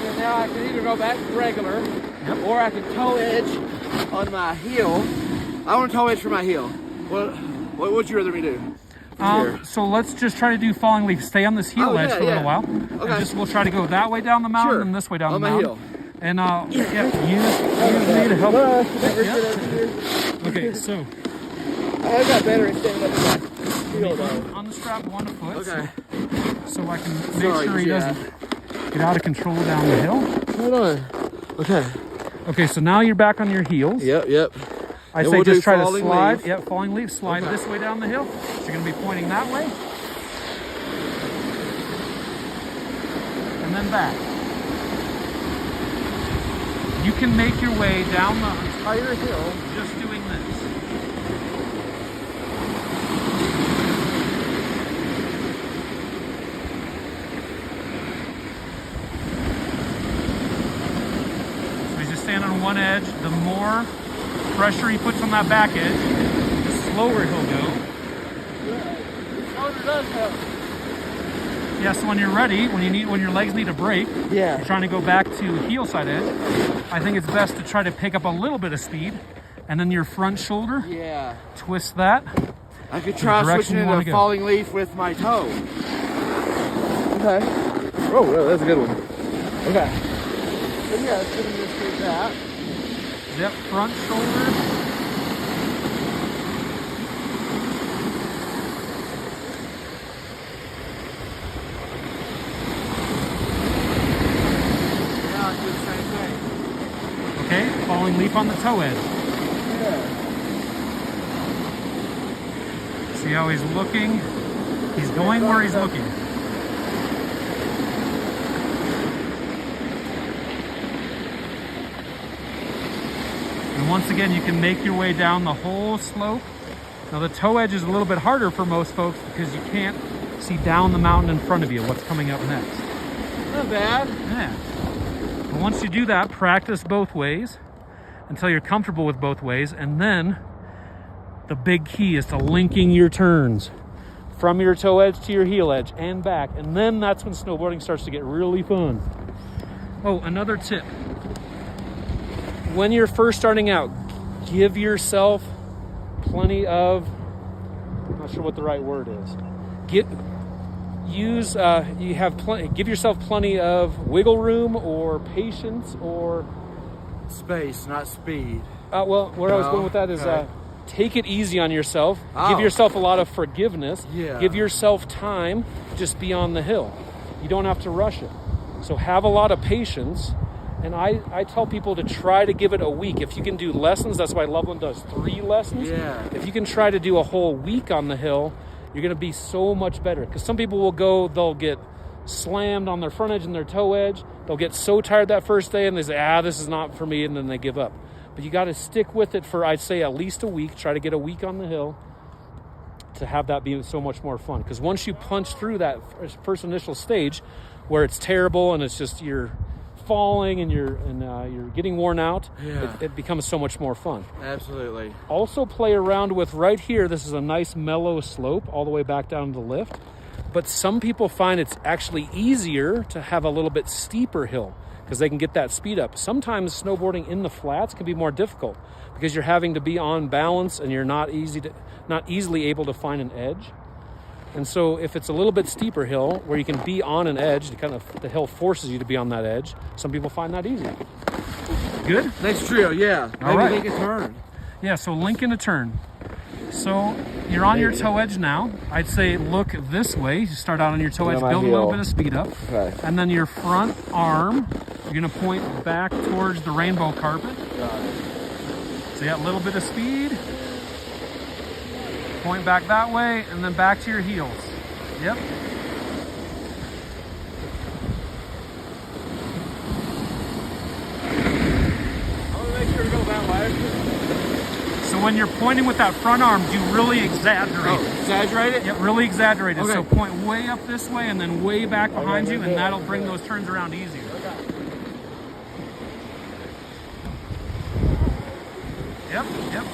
then now I can either go back to regular, or I can toe edge on my heel. I want to toe edge for my heel. What would you rather me do? So let's just try to do falling leaf. Stay on this heel edge for a little while. Okay. And we'll try to go that way down the mountain and this way down the mountain. On my heel. And use me to help. Okay, so. I got better at standing up in my on the strap 1 foot. Okay. So I can make sure he doesn't get out of control down the hill. Hold on. Okay. Okay, so now you're back on your heels. Yep. I say just try to slide. Yep, falling leaf. Slide this way down the hill. So you're going to be pointing that way. and then back. You can make your way down the entire hill just doing this. So he's just standing on one edge. The more pressure he puts on that back edge, the slower he'll go. Yeah, so when you're ready, when your legs need a break, Yeah. you're trying to go back to heel side edge, I think it's best to try to pick up a little bit of speed, and then your front shoulder, Yeah. twist that. I could try direction switching you into wanna a go. falling leaf with my toe. Okay. Oh, that's a good one. Okay. So yeah, it's gonna just do that. Yep, front shoulder. Yeah, I'll do the same thing. Okay, falling leaf on the toe edge. Yeah. See how he's looking? He's going where he's looking. And once again, you can make your way down the whole slope. Now the toe edge is a little bit harder for most folks because you can't see down the mountain in front of you what's coming up next. Not bad. Yeah. But once you do that, practice both ways until you're comfortable with both ways, and then the big key is to linking your turns from your toe edge to your heel edge and back, and then that's when snowboarding starts to get really fun. Oh, another tip. When you're first starting out, give yourself plenty of, I'm not sure what the right word is. Give yourself plenty of wiggle room or patience or Space, not speed. well, where I was going with that is okay. take it easy on yourself. Oh. Give yourself a lot of forgiveness. Yeah. Give yourself time just be on the hill. You don't have to rush it. So have a lot of patience. And I tell people to try to give it a week. If you can do lessons, that's why Loveland does 3 lessons. Yeah. If you can try to do a whole week on the hill, you're going to be so much better. Because some people will go, they'll get slammed on their front edge and their toe edge. They'll get so tired that first day and they say, this is not for me, and then they give up. But you got to stick with it for, I'd say, at least a week. Try to get a week on the hill to have that be so much more fun. Because once you punch through that first initial stage where it's terrible and it's just you're falling and you're getting worn out, Yeah. it becomes so much more fun. Absolutely. Also play around with right here. This is a nice mellow slope all the way back down to the lift. But some people find it's actually easier to have a little bit steeper hill because they can get that speed up. Sometimes snowboarding in the flats can be more difficult because you're having to be on balance and you're not easily able to find an edge. And so if it's a little bit steeper hill where you can be on an edge, the hill forces you to be on that edge. Some people find that easy. Good? Next drill, yeah. All Maybe right. make a turn. Yeah, so link in a turn. So you're on your toe edge now. I'd say look this way. You start out on your toe edge, my build a little heel. bit of speed up. Okay. And then your front arm, you're gonna point back towards the rainbow carpet. Got it. So you got a little bit of speed. Point back that way, and then back to your heels. Yep. I'm gonna make sure to go that way. So when you're pointing with that front arm, do really exaggerate. Oh, exaggerate it? Yeah, really exaggerate it. Okay. So point way up this way and then way back behind you, and yeah, that'll bring those turns around easier. Yep, yep.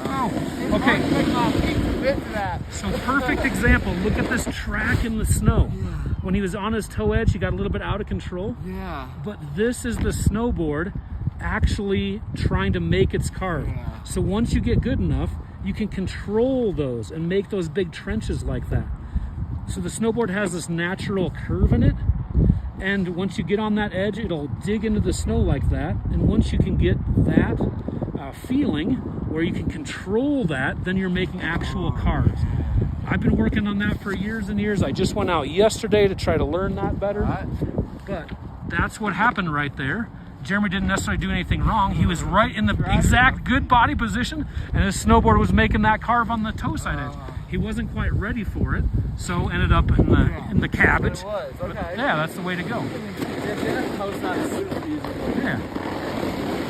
Oh, okay. So perfect example. Look at this track in the snow. When he was on his toe edge, he got a little bit out of control. Yeah. But this is the snowboard actually trying to make its carve. Yeah. So once you get good enough, you can control those and make those big trenches like that. So the snowboard has this natural curve in it. And once you get on that edge, it'll dig into the snow like that. And once you can get that feeling where you can control that, then you're making actual carves. I've been working on that for years and years. I just went out yesterday to try to learn that better. Right. But that's what happened right there. Jeremy didn't necessarily do anything wrong. He was right in the exact good body position, and his snowboard was making that carve on the toe side edge. He wasn't quite ready for it, so ended up in the cabbage. Okay. Yeah, that's the way to go. Yeah.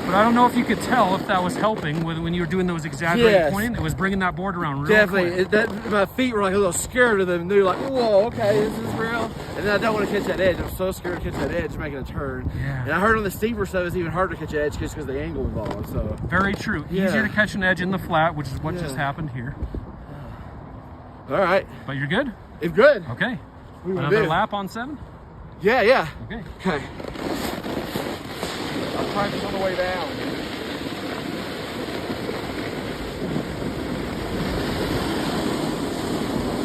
But I don't know if you could tell if that was helping when you were doing those exaggerated pointing. It was bringing that board around real quick. My feet were like a little scared of them. And they were like, whoa, okay, this is real. And then I don't want to catch that edge. I'm so scared to catch that edge making a turn. Yeah. And I heard on the steeper stuff it's even harder to catch an edge just because of the angle involved. So very true. Yeah. Easier to catch an edge in the flat, which is what just happened here. All right. But you're good? It's good. Okay. We will Another do. lap on 7? Yeah. Okay. Okay. I'll practice on the way down.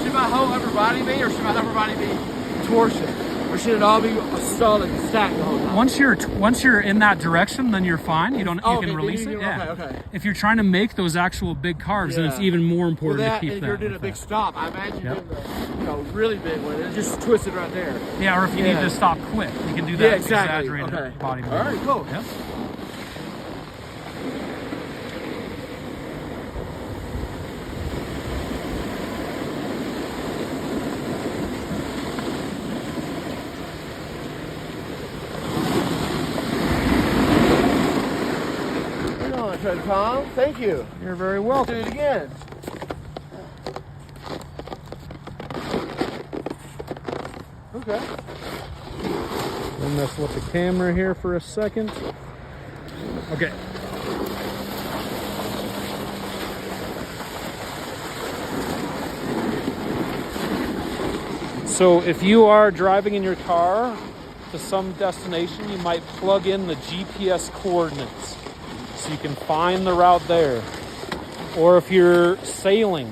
Should my whole upper body be, or should my upper body be torsion? Or should it all be a solid stack the whole time? Once you're in that direction, then you're fine. You can release it. Okay. If you're trying to make those actual big carves, then it's even more important to keep that. If you're doing a big stop, I imagine doing the really big one. It just twisted right there. Yeah, or if you need to stop quick, you can do that exaggerated body movement. All right, cool. Yep. Tom, thank you. You're very welcome. Do it again. Okay. Then mess with the camera here for a second. Okay. So if you are driving in your car to some destination, you might plug in the GPS coordinates so you can find the route there. Or if you're sailing,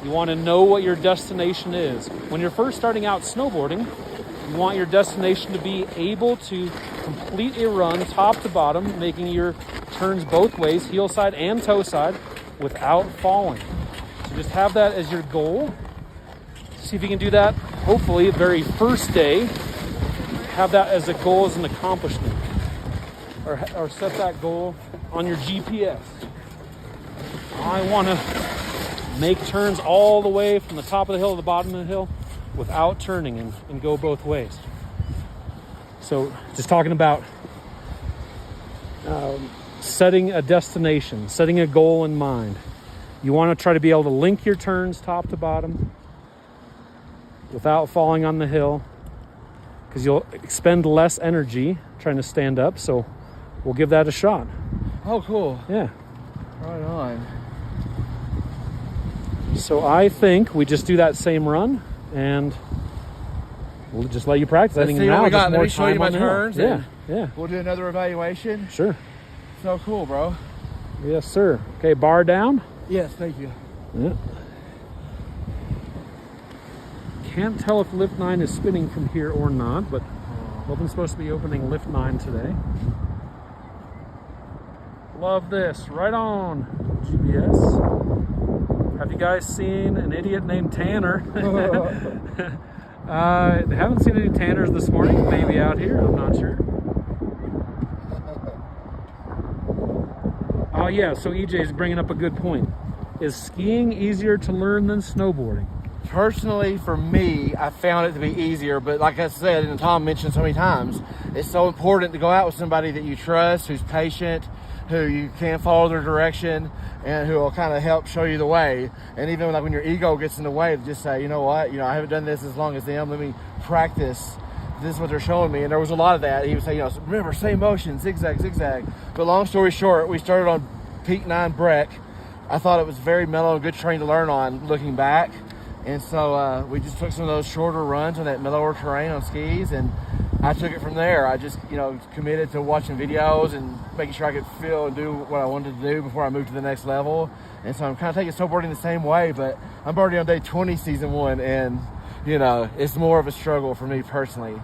you want to know what your destination is. When you're first starting out snowboarding, you want your destination to be able to complete a run top to bottom, making your turns both ways, heel side and toe side, without falling. So just have that as your goal. See if you can do that, hopefully, the very first day. Have that as a goal, as an accomplishment. Or set that goal on your GPS. I want to make turns all the way from the top of the hill to the bottom of the hill without turning and go both ways. So just talking about setting a destination, setting a goal in mind. You want to try to be able to link your turns top to bottom without falling on the hill, because you'll expend less energy trying to stand up. So we'll give that a shot. Oh, cool. Yeah. Right on. So I think we just do that same run, and we'll just let you practice. I think now we got. just more Let me show you my time on the hill. turns. Yeah. We'll do another evaluation. Sure. So cool, bro. Yes, sir. Okay, bar down. Yes, thank you. Yeah. Can't tell if lift 9 is spinning from here or not, but Loveland's supposed to be opening lift 9 today. Love this. Right on, GPS. Have you guys seen an idiot named Tanner? They haven't seen any Tanners this morning. Maybe out here, I'm not sure. Oh yeah, so EJ's bringing up a good point. Is skiing easier to learn than snowboarding? Personally, for me, I found it to be easier, but like I said, and Tom mentioned so many times, it's so important to go out with somebody that you trust, who's patient, who you can follow their direction, and who will kind of help show you the way. And even like when your ego gets in the way, just say, you know what, I haven't done this as long as them, let me practice. This is what they're showing me. And there was a lot of that. He would say, remember, same motion, zigzag, zigzag. But long story short, we started on Peak 9 Breck. I thought it was very mellow, good terrain to learn on looking back. And so we just took some of those shorter runs on that mellower terrain on skis, and I took it from there. I just, committed to watching videos and making sure I could feel and do what I wanted to do before I moved to the next level. And so I'm kind of taking snowboarding the same way, but I'm already on day 20, season 1, and, it's more of a struggle for me personally.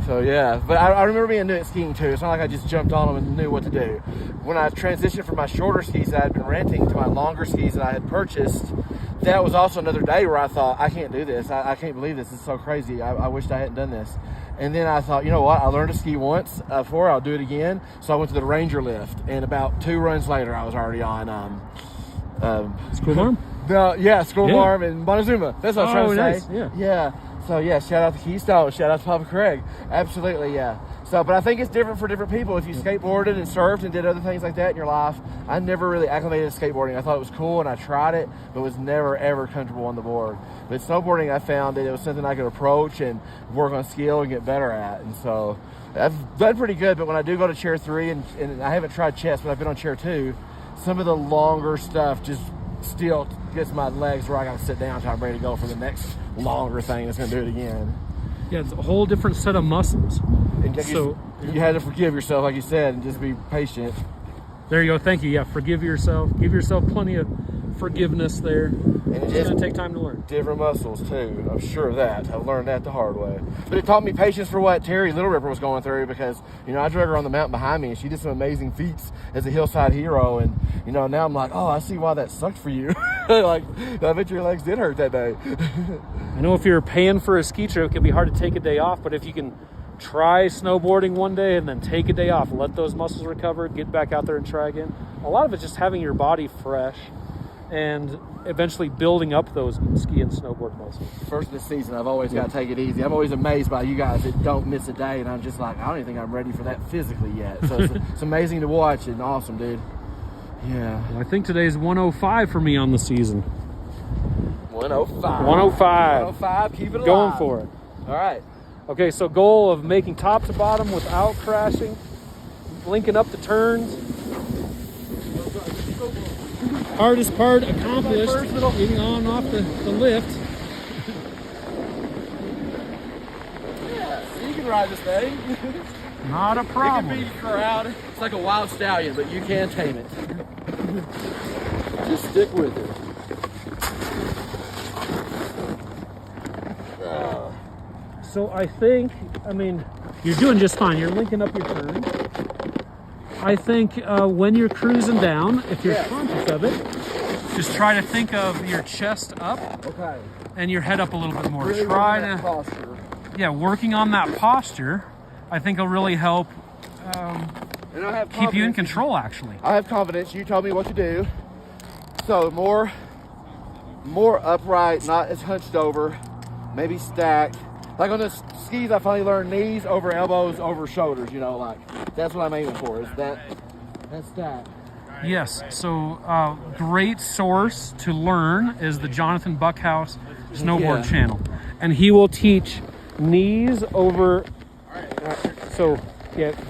So yeah, but I remember being new at skiing too. It's not like I just jumped on them and knew what to do. When I transitioned from my shorter skis that I had been renting to my longer skis that I had purchased, that was also another day where I thought, I can't do this. I can't believe this. It's so crazy. I wished I hadn't done this. And then I thought, you know what? I learned to ski once before. I'll do it again. So I went to the Ranger lift, and about 2 runs later, I was already on School Farm? School Farm in Montezuma. That's what I was trying to say. Nice. Yeah. So yeah, shout out to Keystone. Shout out to Papa Craig. Absolutely, yeah. So, but I think it's different for different people. If you skateboarded and surfed and did other things like that in your life, I never really acclimated to skateboarding. I thought it was cool and I tried it, but was never ever comfortable on the board. But snowboarding, I found that it was something I could approach and work on skill and get better at. And so I've done pretty good. But when I do go to chair 3, and I haven't tried chest, but I've been on chair 2, some of the longer stuff just still gets my legs where I got to sit down until I'm ready to go for the next longer thing that's going to do it again. Yeah, it's a whole different set of muscles. And So you had to forgive yourself, like you said, and just be patient. there you go. Thank you. Yeah, forgive yourself. Give yourself plenty of forgiveness there. And It's going to take time to learn. Different muscles too. I'm sure of that. I've learned that the hard way. But it taught me patience for what Terry Little Ripper was going through, because I drug her on the mountain behind me and she did some amazing feats as a hillside hero. And now I'm like, oh, I see why that sucked for you. Like, I bet your legs did hurt that day. I know if you're paying for a ski trip, it can be hard to take a day off, but if you can try snowboarding one day and then take a day off, let those muscles recover, get back out there and try again. A lot of it's just having your body fresh and eventually building up those ski and snowboard muscles. First of the season, I've always got to take it easy. I'm always amazed by you guys that don't miss a day, and I'm just like, I don't even think I'm ready for that physically yet. So it's amazing to watch and awesome, dude. Yeah. Well, I think today's 105 for me on the season. 105. 105. 105, keep it alive. Going for it. All right. Okay, so goal of making top to bottom without crashing, linking up the turns. Hardest part accomplished, getting on and off the lift. Yeah, so you can ride this thing. Not a problem. It can be crowd. It's like a wild stallion, but you can tame it. Just stick with it. So I think, you're doing just fine. You're linking up your turn. I think when you're cruising down, if you're conscious of it, just try to think of your chest up and your head up a little bit more. Really try that to, posture. working on that posture, I think will really help And I have keep you in confidence. control, actually. I have confidence. You told me what to do. So more upright, not as hunched over, maybe stacked. Like on the skis, I finally learned knees over elbows over shoulders. Like that's what I'm aiming for. Is that stack? Yes, so great source to learn is the Jonathan Buckhouse Snowboard channel. And he will teach knees over,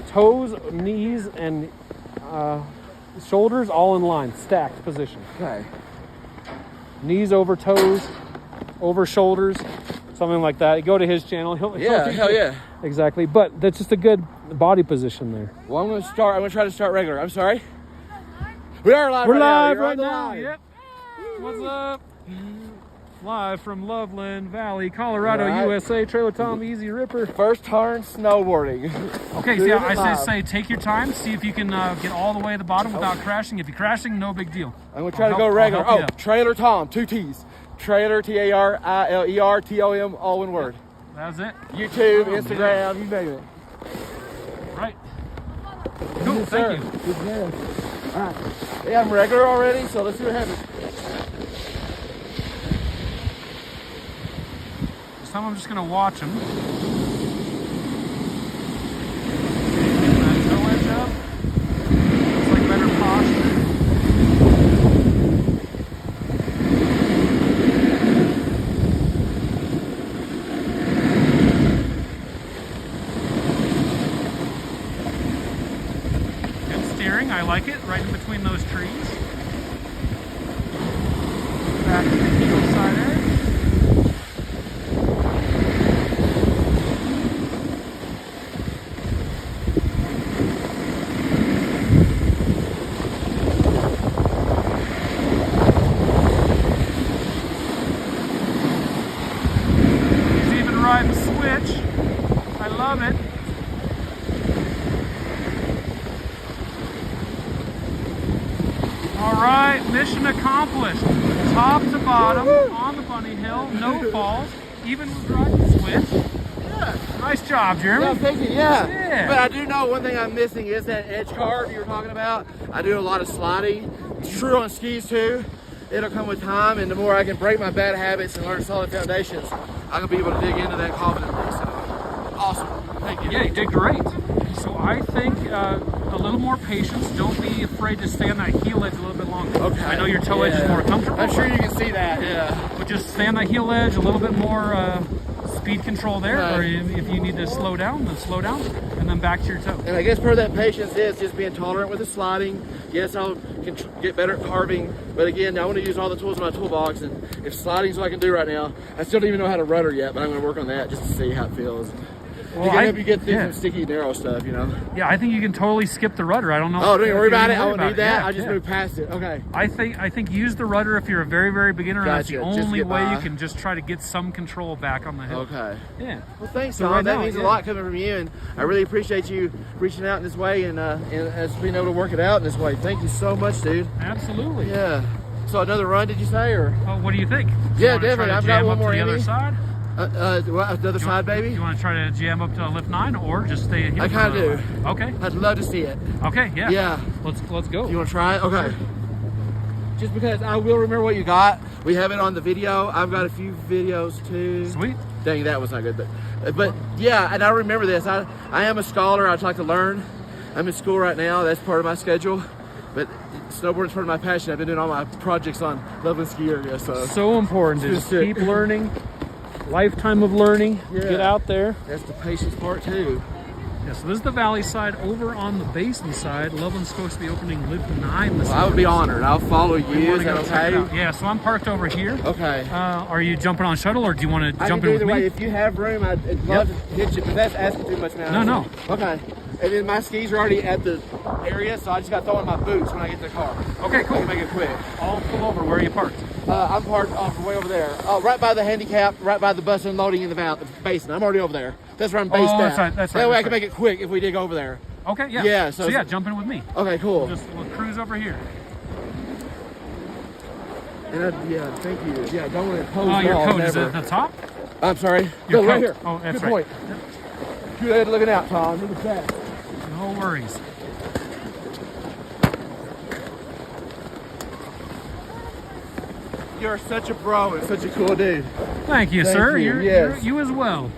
toes, knees, and shoulders all in line, stacked position. Okay. Knees over toes, over shoulders, something like that. Go to his channel. He'll teach Hell you. yeah. Exactly, but that's just a good body position there. Well, I'm gonna try to start regular. I'm sorry. We are live. We're right live now. right You're now. live. Yep. What's up? Live from Loveland Valley, Colorado, Right. USA. Trailer Tom, Easy Ripper. First turn snowboarding. Okay, so Doing yeah, it I live. say take your time. See if you can get all the way to the bottom without crashing. If you're crashing, no big deal. I'm gonna try to I'll go help- regular. I'll help you Oh, out. Trailer Tom, 2 T's. Trailer, TARILER, all one word. That's it. YouTube, Oh, Instagram, you name it. Right. Cool. Thank you. Good man. All right. Yeah, I'm regular already, so let's see what happens. This time I'm just gonna watch him. Toe edge up. Looks like better posture. Good steering. I like it. Right in between those trees. Back to the heel side edge. He's even riding switch. I love it. All right, mission accomplished. Top to bottom on the bunny hill, no falls, even with riding switch. Yeah, Nice job, Jeremy. Yeah, thank you. Yeah. Yeah. But I do know one thing I'm missing is that edge card you were talking about. I do a lot of sliding. It's true on skis too. It'll come with time, and the more I can break my bad habits and learn solid foundations, I can be able to dig into that confidently. So, awesome. Thank you. Yeah, you did great. So I think a little more patience. Don't be afraid to stay on that heel edge a little bit longer. Okay. I know your toe edge is more comfortable. I'm sure you can see that. Yeah. But just stay on that heel edge, a little bit more speed control there, Right. or if you need to slow down, then slow down, and then back to your toe. And I guess part of that patience is just being tolerant with the sliding. Yes, I'll get better at carving, but again, I want to use all the tools in my toolbox, and if sliding's what I can do right now, I still don't even know how to rudder yet, but I'm going to work on that just to see how it feels. Well, I hope you get through some sticky, narrow stuff, you know? Yeah, I think you can totally skip the rudder. I don't know. Oh, don't you worry about it? I don't don't need that. I just move past it. Okay. I think use the rudder if you're a very, very beginner, and that's the Gotcha. Just only get way by. you can just try to get some control back on the hill. Okay. Yeah. Well, thanks, So Tom. right That now, means a yeah. lot coming from you, and I really appreciate you reaching out in this way and us being able to work it out in this way. Thank you so much, dude. Absolutely. Yeah. So another run, did you say, or? Well, what do you think? Yeah, You wanna try definitely. to I've jam got one up to more the in other me. side. Another side, baby? You want to try to jam up to lift 9, or just stay here? I kinda do. Okay. I'd love to see it. Okay. Yeah. Yeah. Let's go. You want to try it? Okay. Just because I will remember what you got. We have it on the video. I've got a few videos too. Sweet. Dang, that was not good. But yeah, and I remember this. I am a scholar. I'd like to learn. I'm in school right now. That's part of my schedule. But snowboarding is part of my passion. I've been doing all my projects on Loveland Ski Area. So important to just keep learning. Lifetime of learning. Yeah. Get out there. That's the patience part too. Yeah, so this is the valley side. Over on the basin side, Loveland's supposed to be opening lift 9 this Well, I would be honored. I'll follow you. You Is wanna that go check it out? okay? Yeah, so I'm parked over here. Okay. Are you jumping on shuttle, or do you want to I jump can in do with either way. me? If you have room, I'd love to hit you, but that's asking too much now. No. Okay. And then my skis are already at the area, so I just got to throw in my boots when I get to the car. Okay, I cool. can make it quick. I'll pull over. Where are you parked? I'm parked off way over there. Right by the handicap, right by the bus unloading in the basin. I'm already over there. That's where I'm based at. That's right. That way I that's can make it quick if we dig over there. Okay, yeah. Yeah, So yeah, jump in with me. Okay, cool. We'll cruise over here. And yeah, thank you. Yeah, I don't want to impose Oh, your law, coat is never. at the top? I'm sorry. Your No, right coat. here. Oh, that's Good right. point. Good looking out, Tom. Look at that. No worries. You're such a bro and such a cool dude. Thank you, Thank sir. you, yes. You as well.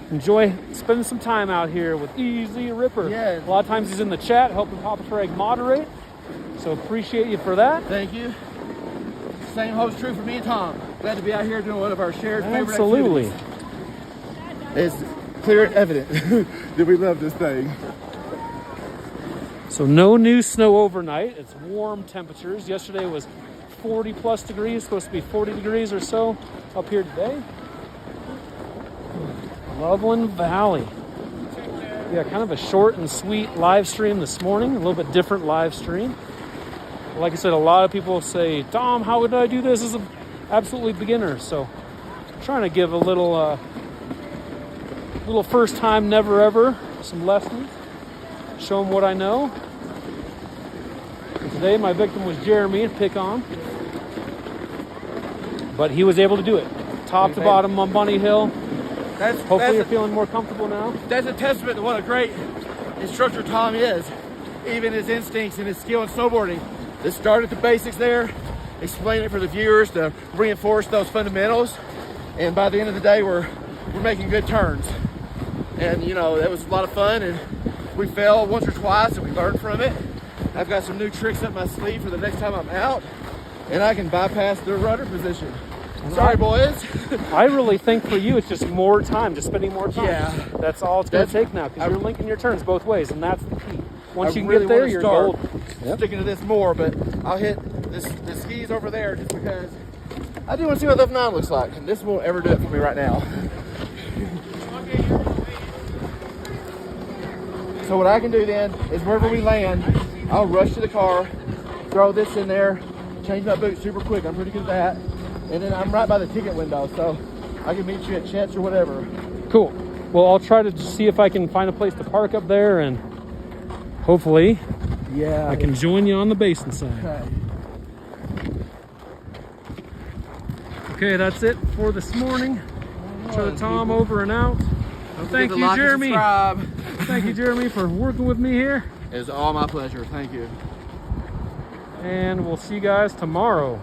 Enjoy spending some time out here with Easy Ripper. Yes. A lot of times he's in the chat helping Papa Frag moderate. So appreciate you for that. Thank you. Same holds true for me and Tom. Glad to be out here doing one of our shared favorite Absolutely. activities. It's clear and evident that we love this thing. So no new snow overnight. It's warm temperatures. Yesterday was 40 plus degrees, supposed to be 40 degrees or so up here today. Loveland Valley. Yeah, kind of a short and sweet live stream this morning, a little bit different live stream. Like I said, a lot of people say, Tom, how would I do this as an absolutely beginner? So I'm trying to give a little first time, never ever, some lessons, show them what I know. Today my victim was Jeremy at Pick On, but he was able to do it top to bottom on Bunny Hill. Hopefully you're feeling more comfortable now. That's a testament to what a great instructor Tom is. Even his instincts and his skill in snowboarding. Let's start at the basics there, explain it for the viewers to reinforce those fundamentals. And by the end of the day, we're making good turns. And you know, that was a lot of fun, and we fell once or twice and we learned from it. I've got some new tricks up my sleeve for the next time I'm out, and I can bypass the rudder position. Sorry, boys. I really think for you, it's just more time, just spending more time. Yeah. That's all it's going to take now, because you're linking your turns both ways, and that's the key. Once you can really get there, wanna you're start golden. sticking to this more, but I'll hit the skis over there just because I do want to see what Lift 9 looks like, and this won't ever do it for me right now. So what I can do then is wherever we land, I'll rush to the car, throw this in there, change my boots super quick. I'm pretty good at that. And then I'm right by the ticket window, so I can meet you at Chet's or whatever. Cool. Well, I'll try to see if I can find a place to park up there, and hopefully I can join you on the basin side. Okay. Okay, that's it for this morning. Show the Tom over and out. Don't forget Thank to you, like and Jeremy. subscribe. Thank you, Jeremy, for working with me here. It was all my pleasure. Thank you. And we'll see you guys tomorrow.